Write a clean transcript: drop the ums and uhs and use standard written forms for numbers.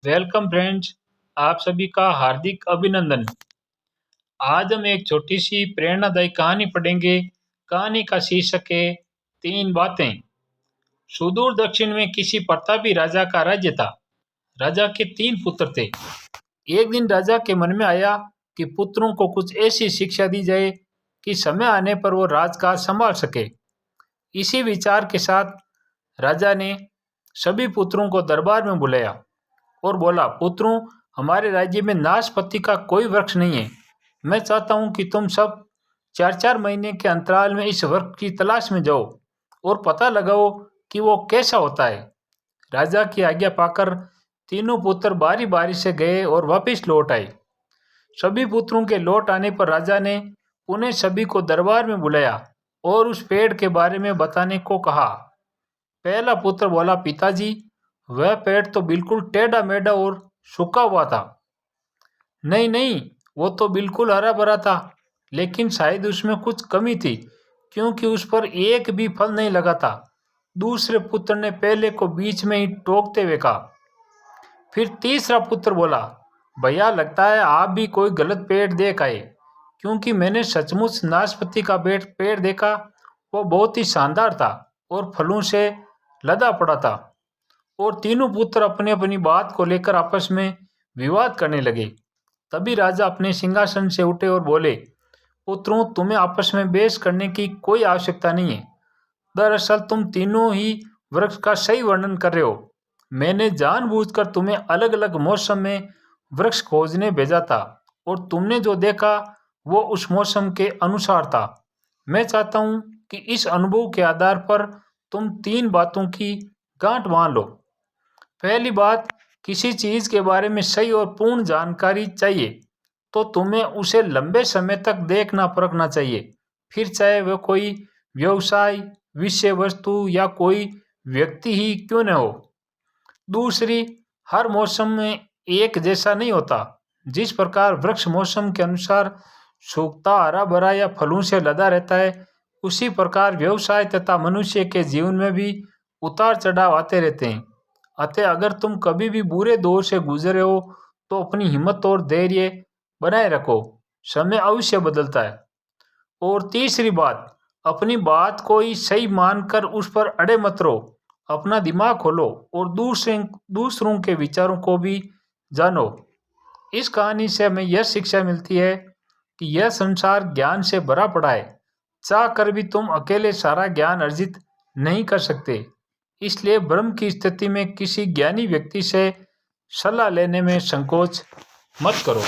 Welcome friends, आप सभी का हार्दिक अभिनंदन। आज हम एक छोटी सी प्रेरणादायी कहानी पढ़ेंगे। कहानी का शीर्षक है तीन बातें। सुदूर दक्षिण में किसी प्रतापी राजा का राज्य था। राजा के तीन पुत्र थे। एक दिन राजा के मन में आया कि पुत्रों को कुछ ऐसी शिक्षा दी जाए कि समय आने पर वो राजकाज संभाल सके। इसी विचार के साथ राजा ने सभी पुत्रों को दरबार में बुलाया और बोला, पुत्रों, हमारे राज्य में नाशपति का कोई वृक्ष नहीं है। मैं चाहता हूं कि तुम सब 4-4 महीने के अंतराल में इस वृक्ष की तलाश में जाओ और पता लगाओ कि वो कैसा होता है। राजा की आज्ञा पाकर तीनों पुत्र बारी बारी से गए और वापस लौट आए। सभी पुत्रों के लौट आने पर राजा ने उन्हें सभी को दरबार में बुलाया और उस पेड़ के बारे में बताने को कहा। पहला पुत्र बोला, पिताजी, वह पेड़ तो बिल्कुल टेढ़ा मेढ़ा और सूखा हुआ था। नहीं नहीं, वो तो बिल्कुल हरा भरा था, लेकिन शायद उसमें कुछ कमी थी क्योंकि उस पर एक भी फल नहीं लगा था। दूसरे पुत्र ने पहले को बीच में ही टोकते हुए कहा। फिर तीसरा पुत्र बोला, भैया, लगता है आप भी कोई गलत पेड़ देख आए, क्योंकि मैंने सचमुच नाशपाती का पेड़ देखा। वो बहुत ही शानदार था और फलों से लदा पड़ा था। और तीनों पुत्र अपनी अपनी बात को लेकर आपस में विवाद करने लगे। तभी राजा अपने सिंहासन से उठे और बोले, पुत्रों, तुम्हें आपस में बहस करने की कोई आवश्यकता नहीं है। दरअसल तुम तीनों ही वृक्ष का सही वर्णन कर रहे हो। मैंने जानबूझकर तुम्हें अलग अलग मौसम में वृक्ष खोजने भेजा था और तुमने जो देखा वो उस मौसम के अनुसार था। मैं चाहता हूं कि इस अनुभव के आधार पर तुम तीन बातों की गांठ बांध लो। पहली बात, किसी चीज के बारे में सही और पूर्ण जानकारी चाहिए तो तुम्हें उसे लंबे समय तक देखना परखना चाहिए, फिर चाहे वह कोई व्यवसाय, विषय वस्तु या कोई व्यक्ति ही क्यों न हो। दूसरी, हर मौसम में एक जैसा नहीं होता। जिस प्रकार वृक्ष मौसम के अनुसार सूखता, हरा भरा या फलों से लदा रहता है, उसी प्रकार व्यवसाय तथा मनुष्य के जीवन में भी उतार चढ़ाव आते रहते हैं। अतः अगर तुम कभी भी बुरे दौर से गुजरे हो तो अपनी हिम्मत और धैर्य बनाए रखो, समय अवश्य बदलता है। और तीसरी बात, अपनी बात को ही सही मानकर उस पर अड़े मत रहो। अपना दिमाग खोलो और दूसरों के विचारों को भी जानो। इस कहानी से हमें यह शिक्षा मिलती है कि यह संसार ज्ञान से भरा पड़ा है। चाह कर भी तुम अकेले सारा ज्ञान अर्जित नहीं कर सकते। इसलिए भ्रम की स्थिति में किसी ज्ञानी व्यक्ति से सलाह लेने में संकोच मत करो।